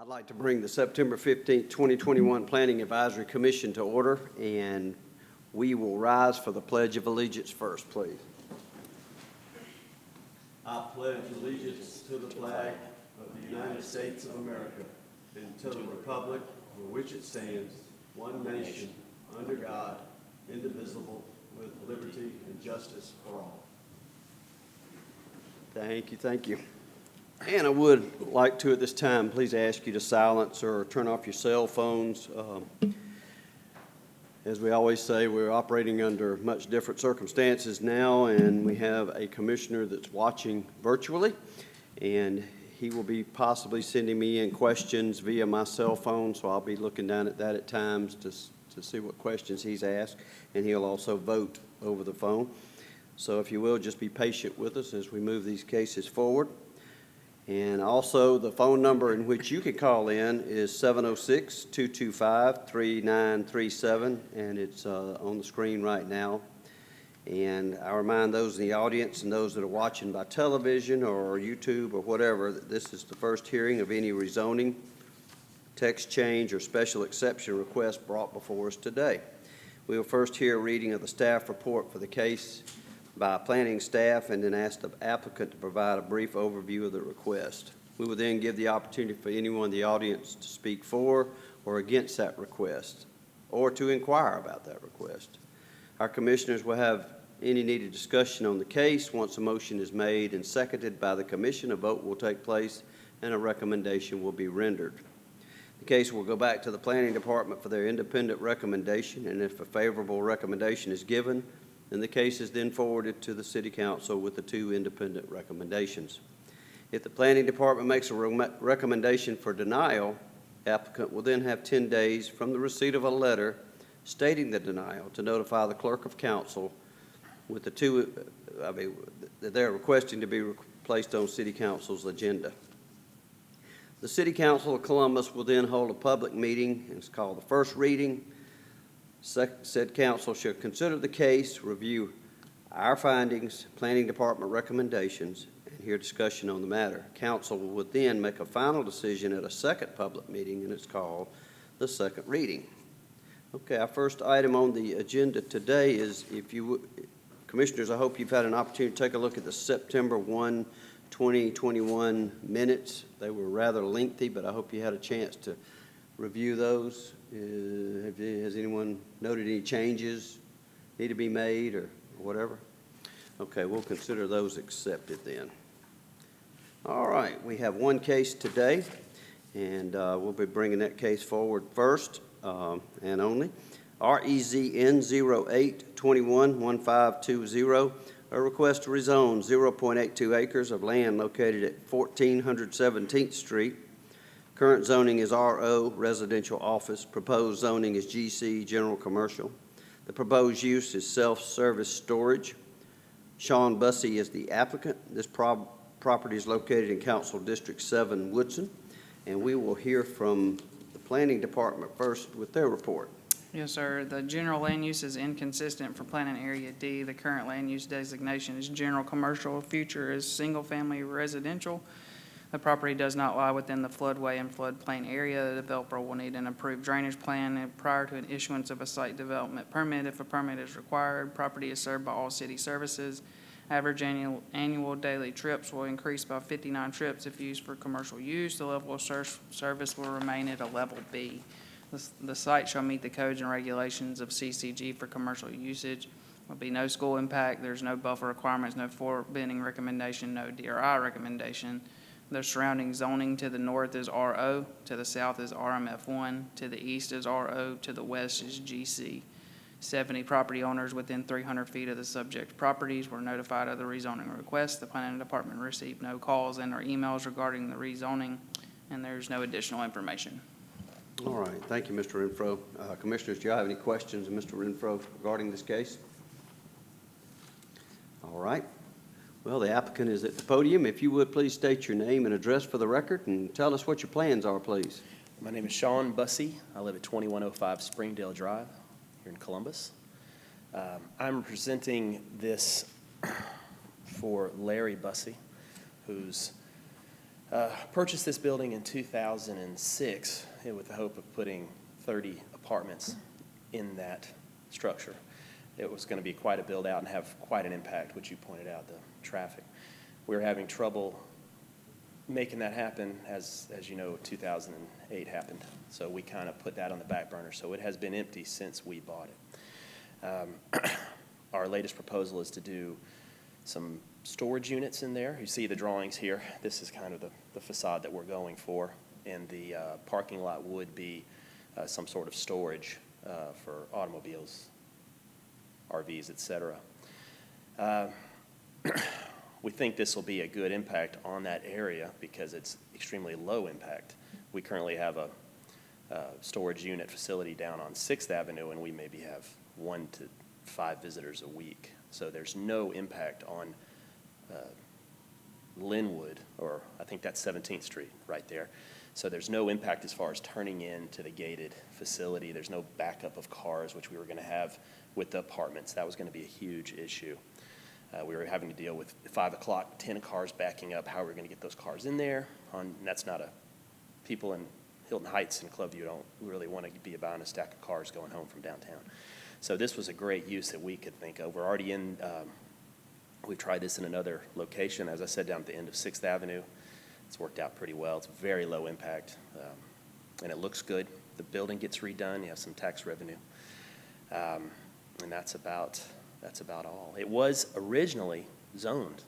I'd like to bring the September 15th, 2021 Planning Advisory Commission to order, and we will rise for the Pledge of Allegiance first, please. I pledge allegiance to the flag of the United States of America and to the republic for which it stands, one nation, under God, indivisible, with liberty and justice for all. Thank you, thank you. And I would like to, at this time, please ask you to silence or turn off your cell phones. As we always say, we're operating under much different circumstances now, and we have a commissioner that's watching virtually, and he will be possibly sending me in questions via my cell phone, so I'll be looking down at that at times to see what questions he's asked, and he'll also vote over the phone. So if you will, just be patient with us as we move these cases forward. And also, the phone number in which you can call in is 706-225-3937, and it's on the screen right now. And I remind those in the audience and those that are watching by television or YouTube or whatever that this is the first hearing of any rezoning, text change, or special exception request brought before us today. We will first hear a reading of the staff report for the case by planning staff and then ask the applicant to provide a brief overview of the request. We will then give the opportunity for anyone in the audience to speak for or against that request or to inquire about that request. Our commissioners will have any needed discussion on the case. Once a motion is made and seconded by the commission, a vote will take place and a recommendation will be rendered. The case will go back to the planning department for their independent recommendation, and if a favorable recommendation is given, then the case is then forwarded to the City Council with the two independent recommendations. If the Planning Department makes a recommendation for denial, the applicant will then have 10 days from the receipt of a letter stating the denial to notify the Clerk of Council with that they're requesting to be placed on City Council's agenda. The City Council of Columbus will then hold a public meeting, and it's called the first reading. Said council shall consider the case, review our findings, planning department recommendations, and hear discussion on the matter. Council would then make a final decision at a second public meeting, and it's called the second reading. Okay, our first item on the agenda today is, if you would, commissioners, I hope you've had an opportunity to take a look at the September 1, 2021 minutes. They were rather lengthy, but I hope you had a chance to review those. Has anyone noted any changes need to be made or whatever? Okay, we'll consider those accepted then. All right, we have one case today, and we'll be bringing that case forward first and only. REZN 08211520, a request to rezone 0.82 acres of land located at 1400 17th Street. Current zoning is RO, residential office. Proposed zoning is GC, general commercial. The proposed use is self-service storage. Sean Bussey is the applicant. This property is located in Council District 7, Woodson. And we will hear from the Planning Department first with their report. Yes, sir. The general land use is inconsistent for planning area D. The current land use designation is general commercial. Future is single-family residential. The property does not lie within the floodway and floodplain area. The developer will need an approved drainage plan and prior to an issuance of a site development permit. If a permit is required, property is served by all city services. Average annual daily trips will increase by 59 trips if used for commercial use. The level of service will remain at a level B. The site shall meet the codes and regulations of CCG for commercial usage. There will be no school impact. There's no buffer requirements, no forbidding recommendation, no DRI recommendation. The surrounding zoning to the north is RO, to the south is RMF1, to the east is RO, to the west is GC. 70 property owners within 300 feet of the subject properties were notified of the rezoning request. The planning department received no calls and or emails regarding the rezoning, and there's no additional information. All right, thank you, Mr. Renfro. Commissioners, do you have any questions of Mr. Renfro regarding this case? All right. Well, the applicant is at the podium. If you would please state your name and address for the record and tell us what your plans are, please. My name is Sean Bussey. I live at 2105 Springdale Drive here in Columbus. I'm presenting this for Larry Bussey, who's purchased this building in 2006 with the hope of putting 30 apartments in that structure. It was going to be quite a build out and have quite an impact, which you pointed out, the traffic. We were having trouble making that happen as you know, 2008 happened. So we kind of put that on the back burner. So it has been empty since we bought it. Our latest proposal is to do some storage units in there. You see the drawings here. This is kind of the facade that we're going for. And the parking lot would be some sort of storage for automobiles, RVs, et cetera. We think this will be a good impact on that area because it's extremely low impact. We currently have a storage unit facility down on 6th Avenue, and we maybe have 1 to 5 visitors a week. So there's no impact on Linwood, or I think that's 17th Street right there. So there's no impact as far as turning into the gated facility. There's no backup of cars, which we were going to have with the apartments. That was going to be a huge issue. We were having to deal with 5 o'clock, 10 cars backing up. How are we going to get those cars in there? And that's not people in Hilton Heights and Clubview don't really want to be buying a stack of cars going home from downtown. So this was a great use that we could think of. We're already in, we've tried this in another location, as I said, down at the end of 6th Avenue. It's worked out pretty well. It's very low impact, and it looks good. The building gets redone. You have some tax revenue, and that's about all. It was originally zoned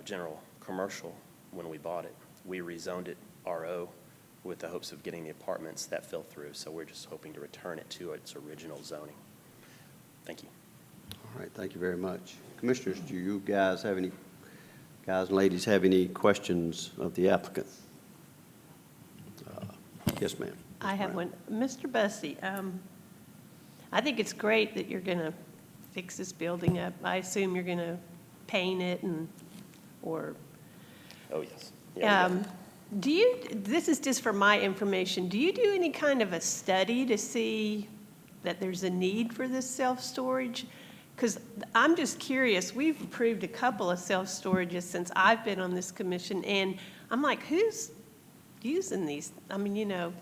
general commercial when we bought it. We rezoned it RO with the hopes of getting the apartments. That fell through, so we're just hoping to return it to its original zoning. Thank you. All right, thank you very much. Commissioners, do you guys and ladies have any questions of the applicant? Yes, ma'am. I have one. Mr. Bussey, I think it's great that you're going to fix this building up. I assume you're going to paint it or. Oh, yes. Yeah, this is just for my information, do you do any kind of a study to see that there's a need for this self-storage? Because I'm just curious, we've approved a couple of self-storages since I've been on this commission, and I'm like, who's using these? I mean, you know.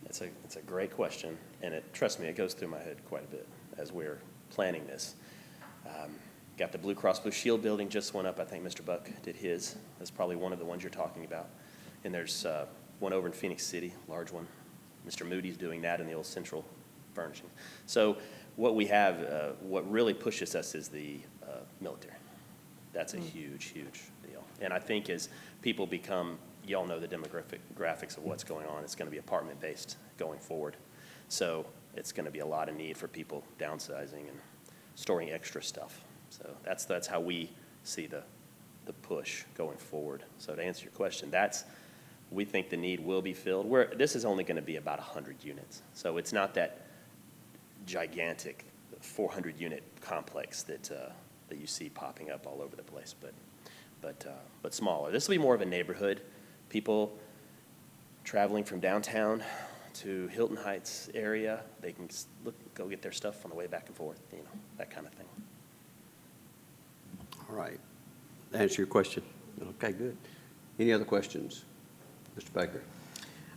It's a great question, and trust me, it goes through my head quite a bit as we're planning this. Got the Blue Cross Blue Shield building just went up. I think Mr. Buck did his. That's probably one of the ones you're talking about. And there's one over in Phoenix City, large one. Mr. Moody's doing that in the old Central furnishing. So what we have, what really pushes us is the military. That's a huge, huge deal. And I think as people become, y'all know the demographics of what's going on. It's going to be apartment-based going forward. So it's going to be a lot of need for people downsizing and storing extra stuff. So that's how we see the push going forward. So to answer your question, we think the need will be filled. This is only going to be about 100 units. So it's not that gigantic 400-unit complex that you see popping up all over the place, but smaller. This will be more of a neighborhood. People traveling from downtown to Hilton Heights area, they can go get their stuff on the way back and forth, that kind of thing. All right. Answer your question. Okay, good. Any other questions? Mr. Baker.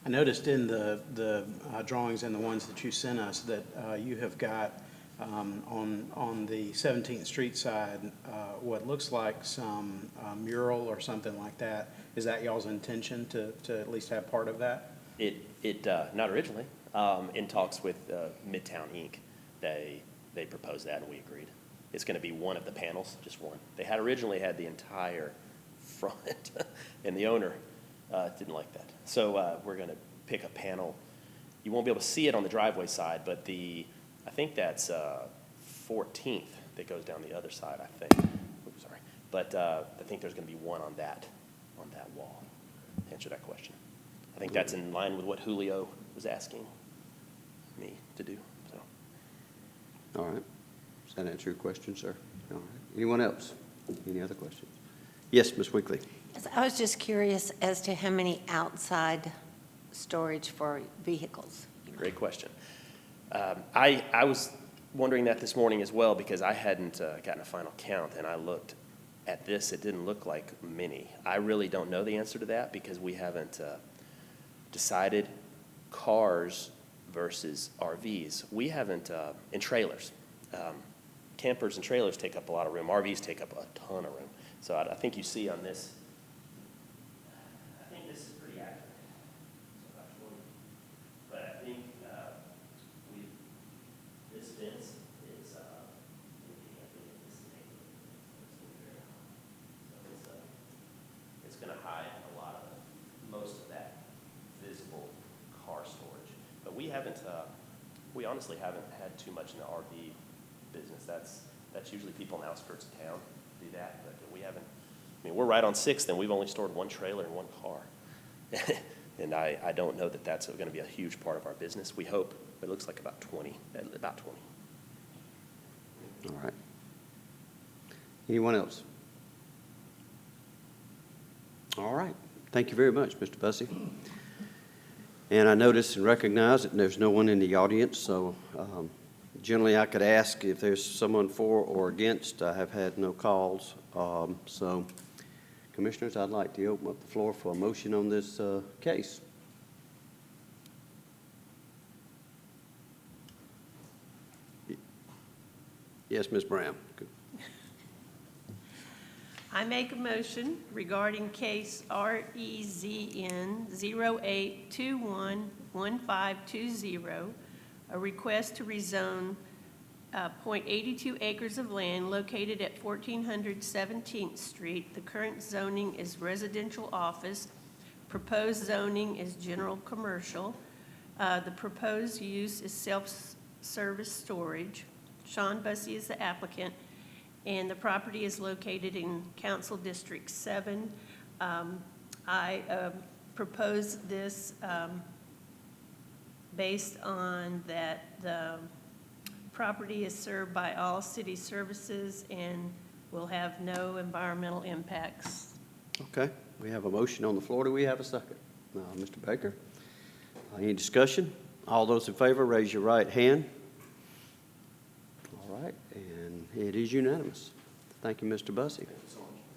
I noticed in the drawings and the ones that you sent us that you have got on the 17th Street side what looks like some mural or something like that. Is that y'all's intention to at least have part of that? Not originally. In talks with Midtown Inc., they proposed that and we agreed. It's going to be one of the panels, just one. They had originally had the entire front, and the owner didn't like that. So we're going to pick a panel. You won't be able to see it on the driveway side, but I think that's 14th that goes down the other side, I think. Oops, sorry. But I think there's going to be one on that wall, to answer that question. I think that's in line with what Julio was asking me to do. So. All right. Does that answer your question, sir? All right. Anyone else? Any other questions? Yes, Ms. Weekly. Yes, I was just curious as to how many outside storage for vehicles. Great question. I was wondering that this morning as well because I hadn't gotten a final count, and I looked at this, it didn't look like many. I really don't know the answer to that because we haven't decided cars versus RVs. We haven't, and trailers. Campers and trailers take up a lot of room. RVs take up a ton of room. So I think you see on this, I think this is pretty accurate. So about 20. But I think this fence is, it's going to hide a lot of, most of that visible car storage. But we haven't, we honestly haven't had too much in the RV business. That's usually people in the outskirts of town do that, but we haven't. I mean, we're right on 6th, and we've only stored one trailer and one car. And I don't know that that's going to be a huge part of our business. We hope, but it looks like about 20, about 20. All right. Anyone else? All right. Thank you very much, Mr. Bussey. And I notice and recognize that there's no one in the audience, so generally I could ask if there's someone for or against. I have had no calls. So, Commissioners, I'd like to open up the floor for a motion on this case. Yes, Ms. Brown. I make a motion regarding case REZN 08211520, a request to rezone .82 acres of land located at 1400 17th Street. The current zoning is residential office. Proposed zoning is general commercial. The proposed use is self-service storage. Sean Bussey is the applicant, and the property is located in Council District 7. I propose this based on that the property is served by all city services and will have no environmental impacts. Okay, we have a motion on the floor. Do we have a second? Mr. Baker? Any discussion? All those in favor, raise your right hand. All right, and it is unanimous. Thank you, Mr. Bussey.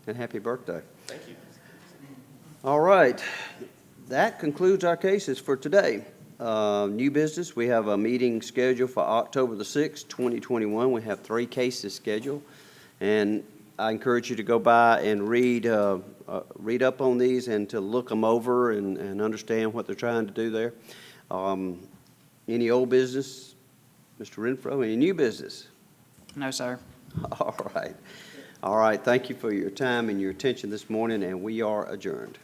And happy birthday. Thank you. All right, that concludes our cases for today. New business, we have a meeting scheduled for October the 6th, 2021. We have 3 cases scheduled, and I encourage you to go by and read up on these and to look them over and understand what they're trying to do there. Any old business? Mr. Renfro, any new business? No, sir. All right. All right, thank you for your time and your attention this morning, and we are adjourned.